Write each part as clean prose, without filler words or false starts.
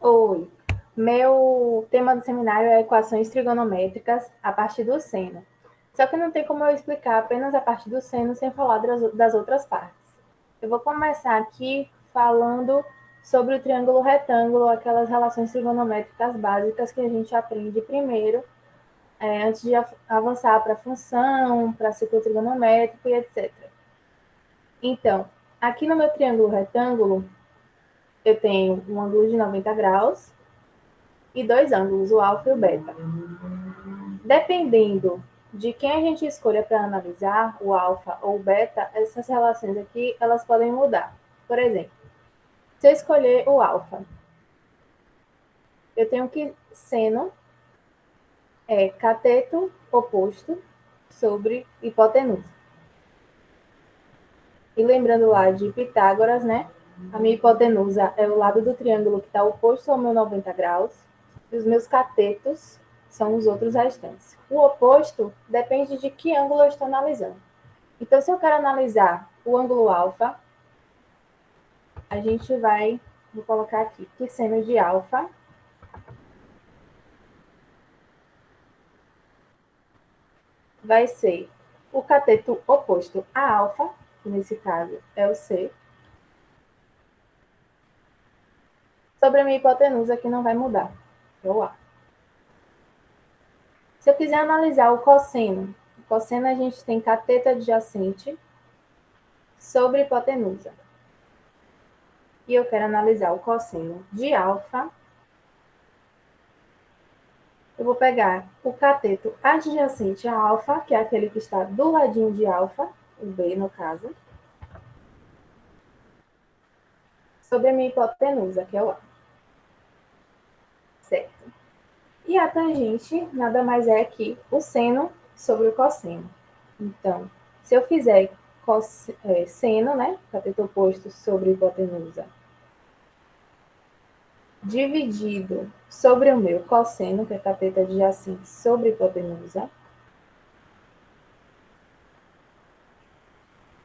Oi, meu tema do seminário é equações trigonométricas a partir do seno. Só que não tem como eu explicar apenas a parte do seno sem falar das outras partes. Eu vou começar aqui falando sobre o triângulo retângulo, aquelas relações trigonométricas básicas que a gente aprende primeiro, antes de avançar para função, para ciclo trigonométrico e etc. Então, aqui no meu triângulo retângulo, eu tenho um ângulo de 90 graus, e dois ângulos, o alfa e o beta. Dependendo de quem a gente escolha para analisar, o alfa ou o beta, essas relações aqui, elas podem mudar. Por exemplo, se eu escolher o alfa, eu tenho que seno é cateto oposto sobre hipotenusa. E lembrando lá de Pitágoras, né? A minha hipotenusa é o lado do triângulo que está oposto ao meu 90 graus, e os meus catetos são os outros restantes. O oposto depende de que ângulo eu estou analisando. Então, se eu quero analisar o ângulo alfa, a gente vou colocar aqui, que seno de alfa vai ser o cateto oposto a alfa, que nesse caso é o C, sobre a minha hipotenusa, que não vai mudar, que é o A. Se eu quiser analisar o cosseno a gente tem cateto adjacente sobre hipotenusa. E eu quero analisar o cosseno de alfa. Eu vou pegar o cateto adjacente a alfa, que é aquele que está do ladinho de alfa, o B no caso, sobre a minha hipotenusa, que é o A. Certo? E a tangente nada mais é que o seno sobre o cosseno. Então, se eu fizer seno, né, cateto oposto sobre hipotenusa, dividido sobre o meu cosseno, que é cateto adjacente sobre hipotenusa,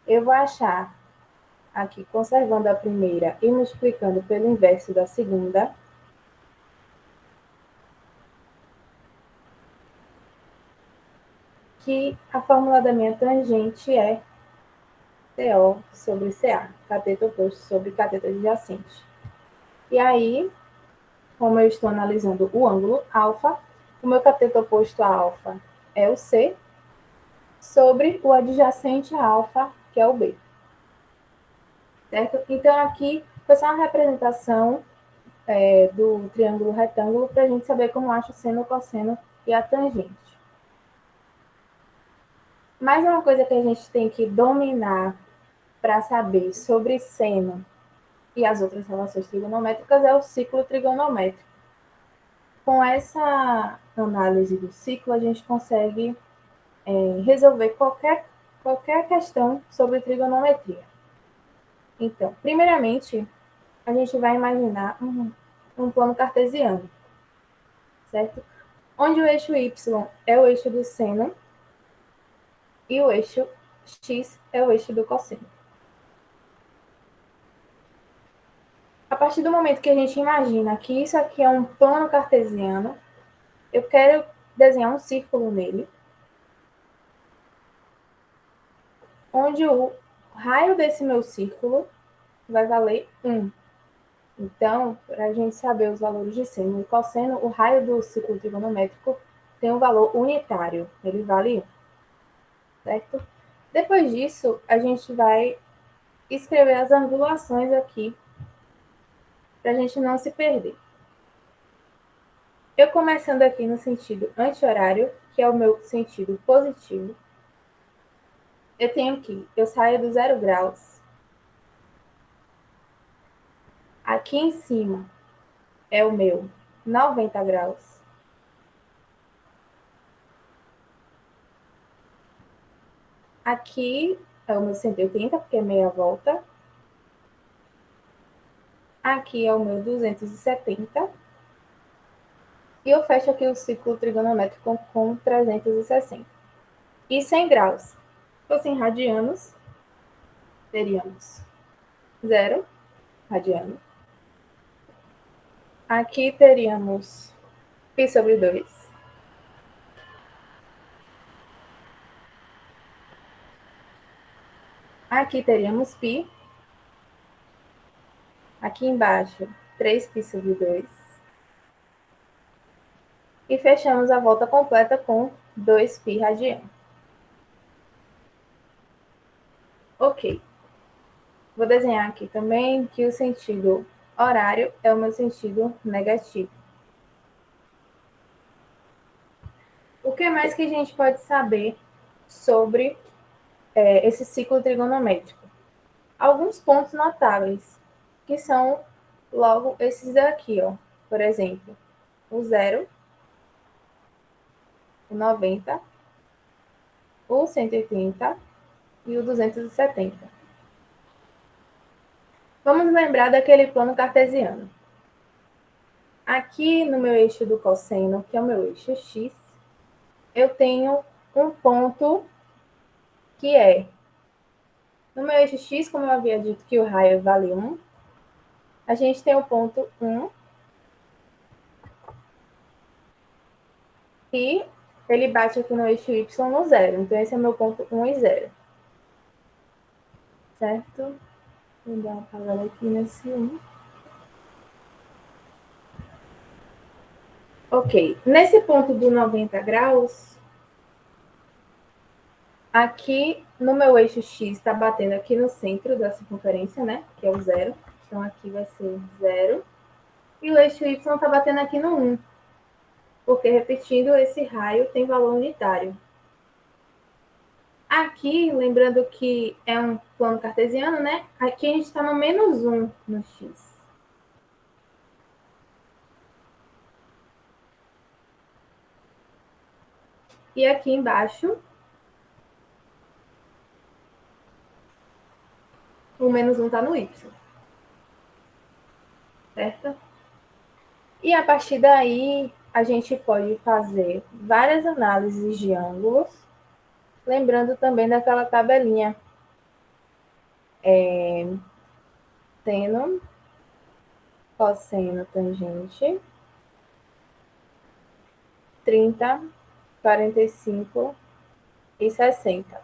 eu vou achar aqui, conservando a primeira e multiplicando pelo inverso da segunda, que a fórmula da minha tangente é CO sobre CA, cateto oposto sobre cateto adjacente. E aí, como eu estou analisando o ângulo alfa, o meu cateto oposto a alfa é o C, sobre o adjacente a alfa, que é o B. Certo? Então, aqui foi só uma representação do triângulo retângulo para a gente saber como acha o seno, o cosseno e a tangente. Mais uma coisa que a gente tem que dominar para saber sobre seno e as outras relações trigonométricas é o ciclo trigonométrico. Com essa análise do ciclo, a gente consegue resolver qualquer questão sobre trigonometria. Então, primeiramente, a gente vai imaginar um plano cartesiano, certo? Onde o eixo y é o eixo do seno e o eixo x é o eixo do cosseno. A partir do momento que a gente imagina que isso aqui é um plano cartesiano, eu quero desenhar um círculo nele, onde o raio desse meu círculo vai valer 1. Então, para a gente saber os valores de seno e cosseno, o raio do ciclo trigonométrico tem um valor unitário, ele vale 1. Certo? Depois disso, a gente vai escrever as angulações aqui, para a gente não se perder. Eu começando aqui no sentido anti-horário, que é o meu sentido positivo, eu tenho que, eu saio do 0 graus, aqui em cima é o meu 90 graus, aqui é o meu 180, porque é meia volta, aqui é o meu 270, e eu fecho aqui o ciclo trigonométrico com 360. E 100 graus. Se fossem radianos, teríamos 0 radiano. Aqui teríamos π sobre 2. Aqui teríamos π. Aqui embaixo, 3π sobre 2. E fechamos a volta completa com 2π radiano. Ok. Vou desenhar aqui também que o sentido horário é o meu sentido negativo. O que mais que a gente pode saber sobre esse ciclo trigonométrico? Alguns pontos notáveis, que são logo esses daqui, ó. Por exemplo, o 0, o 90, o 180 e o 270. Vamos lembrar daquele plano cartesiano. Aqui no meu eixo do cosseno, que é o meu eixo x, eu tenho um ponto que é, no meu eixo x, como eu havia dito que o raio vale 1, a gente tem o ponto 1, e ele bate aqui no eixo y no 0. Então, esse é meu ponto 1 e 0. Certo? Vou dar uma apagada aqui nesse 1. Ok. Nesse ponto do 90 graus, aqui no meu eixo x está batendo aqui no centro da circunferência, né? Que é o 0. Então, aqui vai ser 0. E o eixo y está batendo aqui no 1. Porque, repetindo, esse raio tem valor unitário. Aqui, lembrando que é um plano cartesiano, né? Aqui a gente está no menos 1 no x. E aqui embaixo, o menos 1 está no y. Certo? E a partir daí, a gente pode fazer várias análises de ângulos, lembrando também daquela tabelinha. Seno, cosseno, tangente, 30, 45 e 60,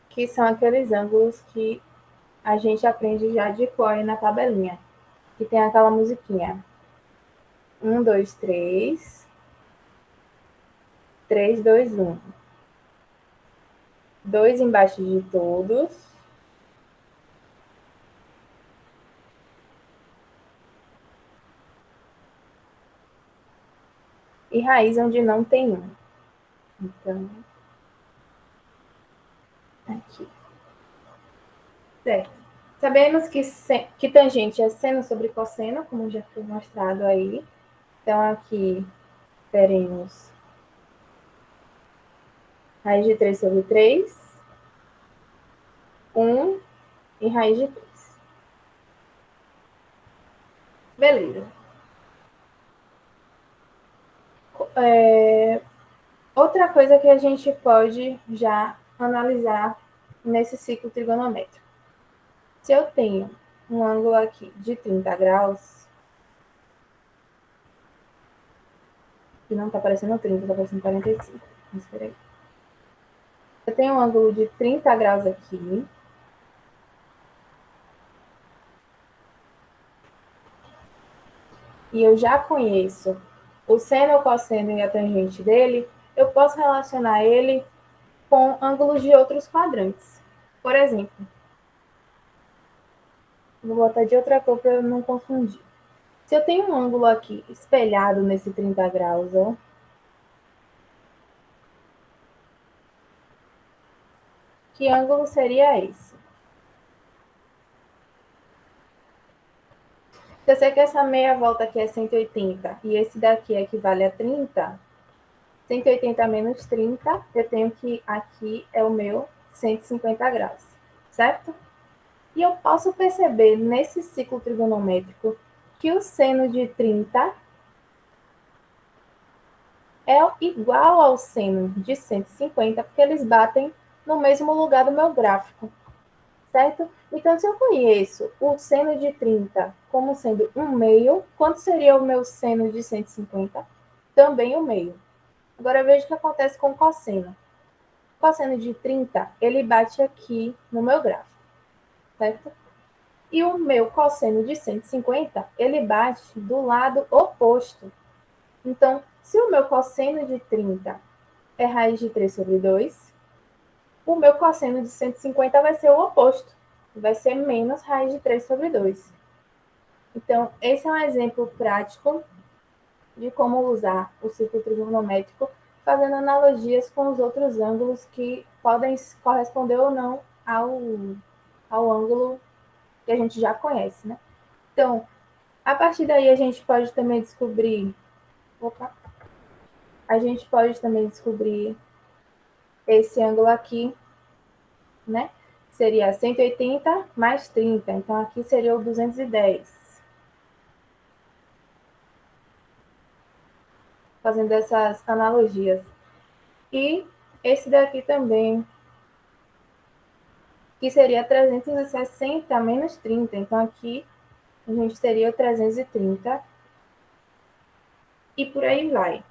que são aqueles ângulos que a gente aprende já de cor na tabelinha, que tem aquela musiquinha. 1, 2, 3, 3, 2, 1. 2 embaixo de todos. E raiz onde não tem 1. Então, aqui. Certo. Sabemos que tangente é seno sobre cosseno, como já foi mostrado aí. Então, aqui teremos raiz de 3 sobre 3, 1 e raiz de 3. Beleza. Outra coisa que a gente pode já analisar nesse ciclo trigonométrico. Se eu tenho um ângulo aqui de 30 graus, que não está aparecendo 30, está aparecendo 45. Mas espera aí. Eu tenho um ângulo de 30 graus aqui. E eu já conheço o seno, o cosseno e a tangente dele, eu posso relacionar ele com ângulos de outros quadrantes. Por exemplo, vou botar de outra cor para eu não confundir. Se eu tenho um ângulo aqui espelhado nesse 30 graus, ó, que ângulo seria esse? Se eu sei que essa meia volta aqui é 180 e esse daqui equivale a 30, 180 menos 30, eu tenho que aqui é o meu 150 graus, certo? E eu posso perceber nesse ciclo trigonométrico que o seno de 30 é igual ao seno de 150, porque eles batem no mesmo lugar do meu gráfico, certo? Então, se eu conheço o seno de 30 como sendo 1/2, quanto seria o meu seno de 150? Também 1/2. Agora, veja o que acontece com o cosseno. O cosseno de 30, ele bate aqui no meu gráfico, certo? E o meu cosseno de 150, ele bate do lado oposto. Então, se o meu cosseno de 30 é raiz de 3 sobre 2, o meu cosseno de 150 vai ser o oposto. Vai ser menos raiz de 3 sobre 2. Então, esse é um exemplo prático de como usar o círculo trigonométrico, fazendo analogias com os outros ângulos que podem corresponder ou não ao ângulo que a gente já conhece, né? Então, a partir daí a gente pode também descobrir... A gente pode também descobrir esse ângulo aqui, né? Seria 180 mais 30. Então, aqui seria o 210. Fazendo essas analogias. E esse daqui também, que seria 360 menos 30. Então, aqui a gente teria o 330. E por aí vai.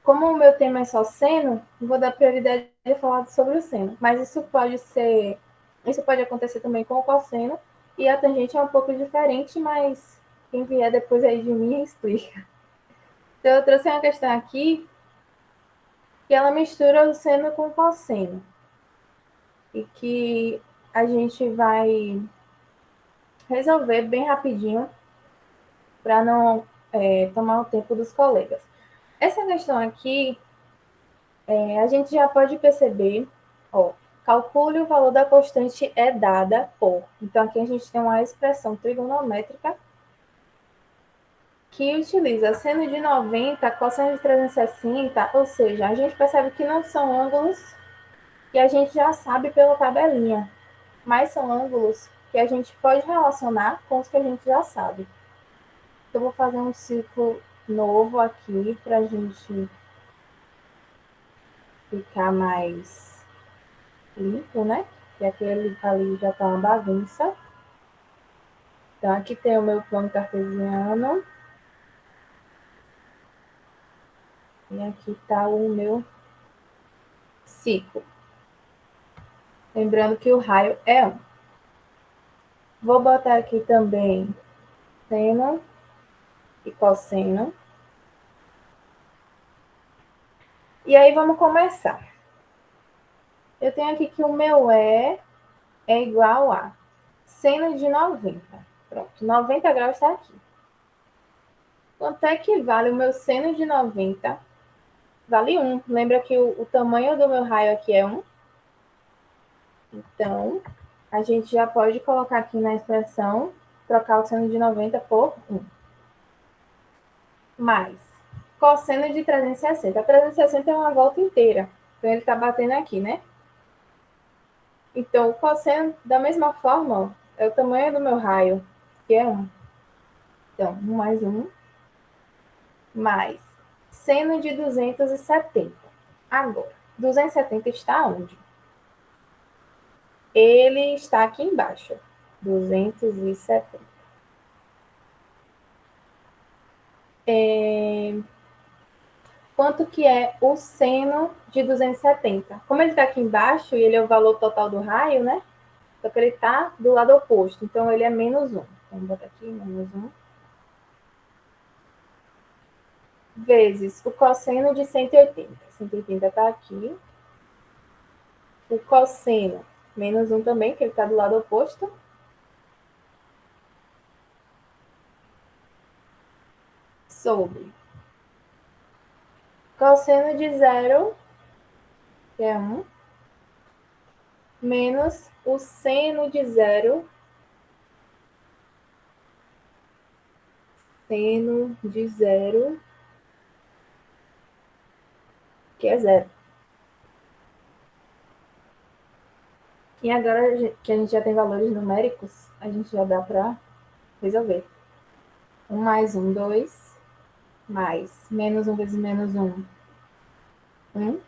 Como o meu tema é só seno, vou dar prioridade a falar sobre o seno. Mas isso pode acontecer também com o cosseno. E a tangente é um pouco diferente, mas quem vier depois aí de mim explica. Então, eu trouxe uma questão aqui que ela mistura o seno com o cosseno. E que a gente vai resolver bem rapidinho para não tomar o tempo dos colegas. Essa questão aqui, a gente já pode perceber, ó, calcule o valor da constante é dada por. Então, aqui a gente tem uma expressão trigonométrica que utiliza seno de 90, cosseno de 360, ou seja, a gente percebe que não são ângulos que a gente já sabe pela tabelinha, mas são ângulos que a gente pode relacionar com os que a gente já sabe. Eu vou fazer um ciclo novo aqui para a gente ficar mais limpo, né? E aquele ali já está uma bagunça. Então, aqui tem o meu plano cartesiano. E aqui está o meu ciclo. Lembrando que o raio é 1. Vou botar aqui também seno e cosseno. E aí vamos começar. Eu tenho aqui que o meu é igual a seno de 90. Pronto, 90 graus está aqui. Quanto é que vale o meu seno de 90? Vale 1. Lembra que o tamanho do meu raio aqui é 1? Então, a gente já pode colocar aqui na expressão, trocar o seno de 90 por 1. Mais cosseno de 360. 360 é uma volta inteira. Então, ele está batendo aqui, né? Então, o cosseno, da mesma forma, ó, é o tamanho do meu raio, que é 1. Então, 1 mais 1, mais seno de 270. Agora, 270 está onde? Ele está aqui embaixo. 270. Quanto que é o seno de 270? Como ele está aqui embaixo e ele é o valor total do raio, né? Só que ele está do lado oposto. Então, ele é menos 1. Vamos botar aqui, menos 1. Vezes o cosseno de 180. 180 está aqui. O cosseno, menos 1 também, que ele está do lado oposto. Sobre cosseno de 0, que é 1, menos o seno de 0, seno de 0, que é 0. E agora que a gente já tem valores numéricos, a gente já dá para resolver. 1 mais 1, 2, mais menos 1 vezes menos 1, 1,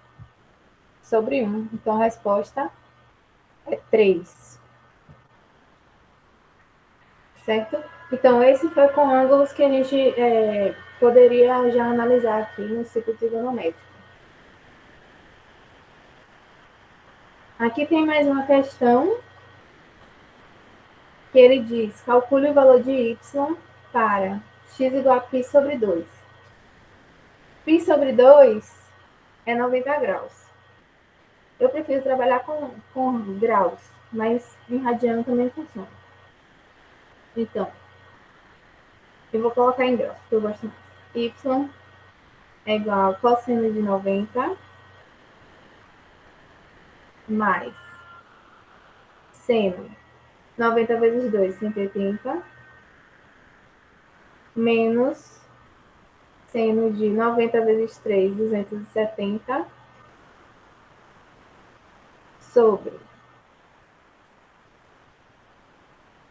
sobre 1. Então, a resposta é 3. certo? Então, esse foi com ângulos que a gente poderia já analisar aqui no ciclo trigonométrico. Aqui tem mais uma questão que ele diz: calcule o valor de y para x igual a π sobre 2. Π sobre 2 é 90 graus. Eu prefiro trabalhar com graus, mas em radiano também funciona. Então, eu vou colocar em graus, porque eu gosto mais. Y é igual a cosseno de 90 mais seno 90 vezes 2, 180, menos seno de 90 vezes 3, 270, sobre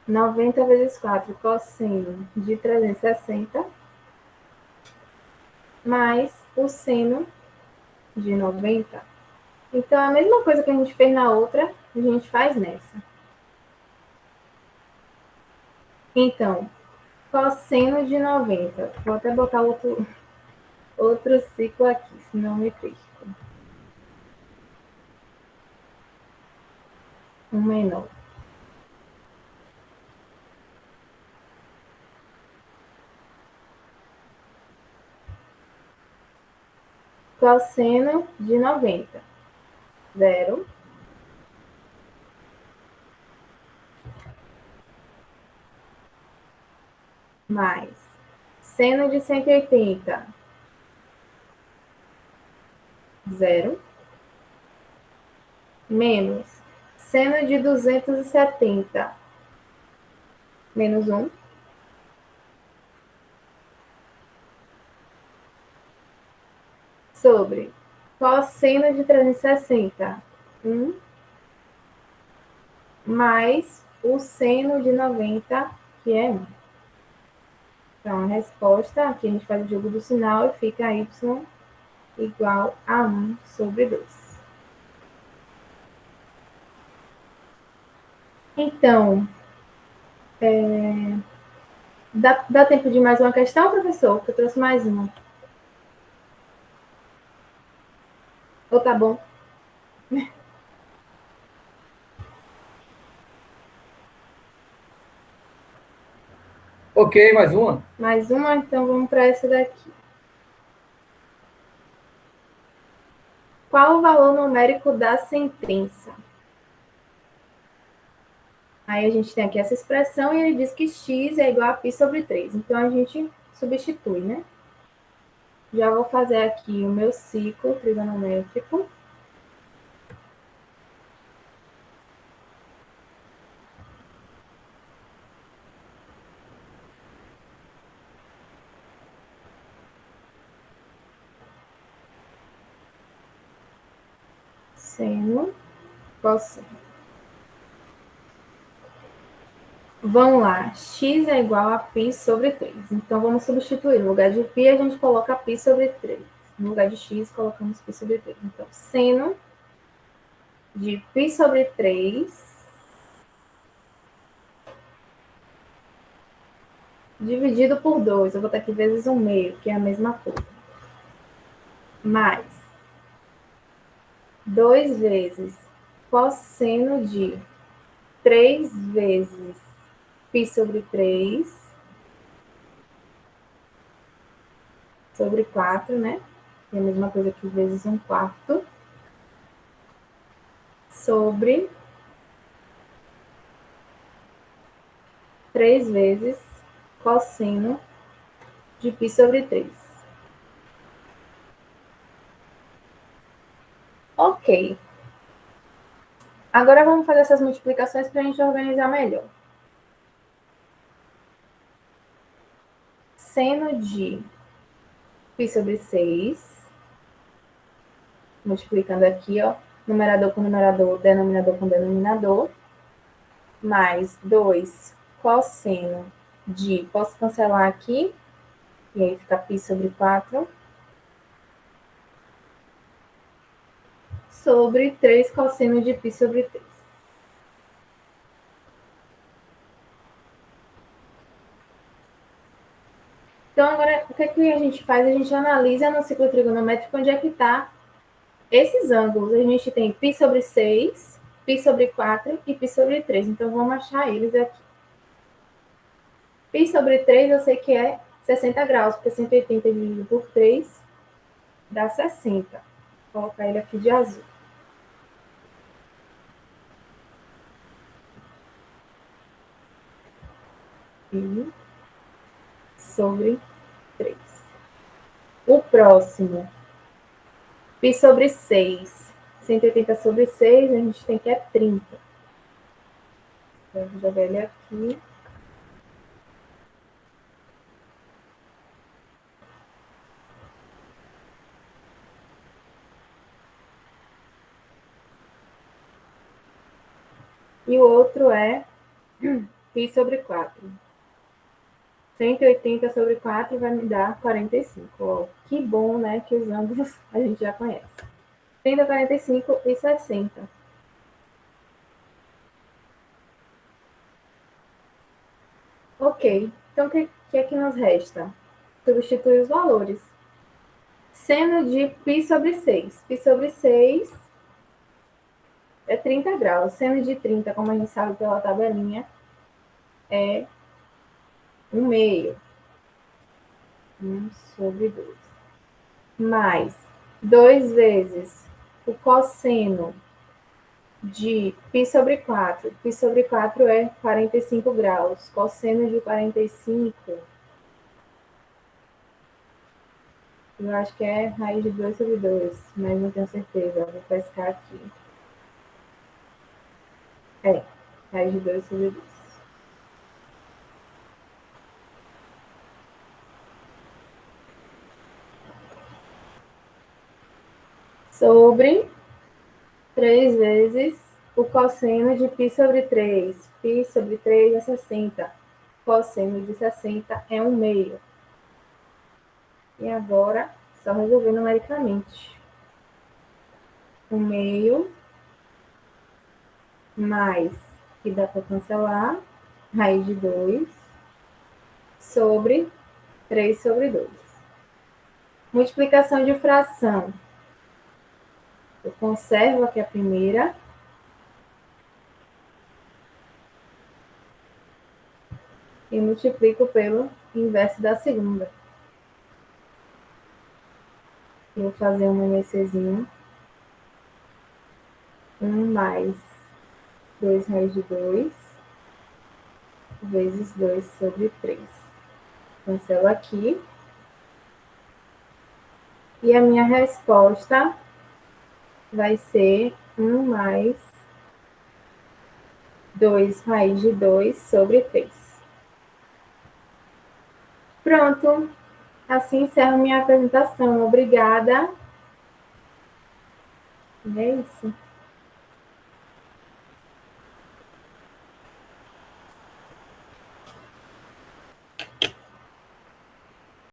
90 vezes 4, cosseno de 360, mais o seno de 90. Então, a mesma coisa que a gente fez na outra, a gente faz nessa. Então, cosseno de 90. Vou até botar outro ciclo aqui, senão me perco. Um menor. Cosseno de 90. 0. Mais seno de 180. 0. Menos seno de 270. Menos 1. Sobre cosseno de 360. 1. Mais o seno de 90, que é 1. Então, a resposta, aqui a gente faz o jogo do sinal e fica y igual a 1 sobre 2. Então, dá tempo de mais uma questão, professor? Que eu trouxe mais uma. Ou tá bom? Ok, mais uma. Mais uma, então vamos para essa daqui. Qual o valor numérico da sentença? Aí a gente tem aqui essa expressão e ele diz que x é igual a π sobre 3. Então, a gente substitui, né? Já vou fazer aqui o meu ciclo trigonométrico. Seno, cosseno. Vamos lá, x é igual a π sobre 3. Então, vamos substituir. No lugar de π, a gente coloca π sobre 3. No lugar de x, colocamos π sobre 3. Então, seno de π sobre 3 dividido por 2. Eu vou botar aqui vezes 1/2, que é a mesma coisa. Mais 2 vezes cosseno de 3 vezes π sobre 3 sobre 4, né? É a mesma coisa que vezes 1/4 sobre 3 vezes cosseno de π sobre 3. Ok. Agora vamos fazer essas multiplicações para a gente organizar melhor. Seno de π sobre 6, multiplicando aqui, ó, numerador com numerador, denominador com denominador, mais 2 cosseno de, posso cancelar aqui, e aí fica π sobre 4, sobre 3 cosseno de π sobre 3. Então, agora, o que, que a gente faz? A gente analisa no ciclo trigonométrico onde é que está esses ângulos. A gente tem π sobre 6, π sobre 4 e π sobre 3. Então, vamos achar eles aqui. Π sobre 3 eu sei que é 60 graus, porque 180 dividido por 3 dá 60. Vou colocar ele aqui de azul. Π sobre 3. O próximo, π sobre 6. 180 sobre 6, a gente tem que é 30. Então, vou jogar ele aqui. E o outro é π sobre 4. 180 sobre 4 vai me dar 45. Ó, que bom, né? Que os ângulos a gente já conhece. 30, 45 e 60. Ok. Então, o que é que nos resta? Substituir os valores. Seno de π sobre 6. Π sobre 6 é 30 graus. Seno de 30, como a gente sabe pela tabelinha, é 1/2. 1 sobre 2. Mais 2 vezes o cosseno de π sobre 4. Π sobre 4 é 45 graus. Cosseno de 45, eu acho que é raiz de 2 sobre 2, mas não tenho certeza. Vou pescar aqui. É, raiz de 2 sobre 2. Sobre 3 vezes o cosseno de π sobre 3. Π sobre 3 é 60. Cosseno de 60 é 1/2. E agora, só resolver numericamente. 1/2 mais, que dá para cancelar, raiz de 2 sobre 3 sobre 2. Multiplicação de fração. Eu conservo aqui a primeira. E multiplico pelo inverso da segunda. Vou fazer um MCzinho. 1 mais 2 raiz de 2 vezes 2 sobre 3. Cancelo aqui. E a minha resposta vai ser 1 mais 2 raiz de 2 sobre 3. Pronto. Assim encerro minha apresentação. Obrigada. E é isso.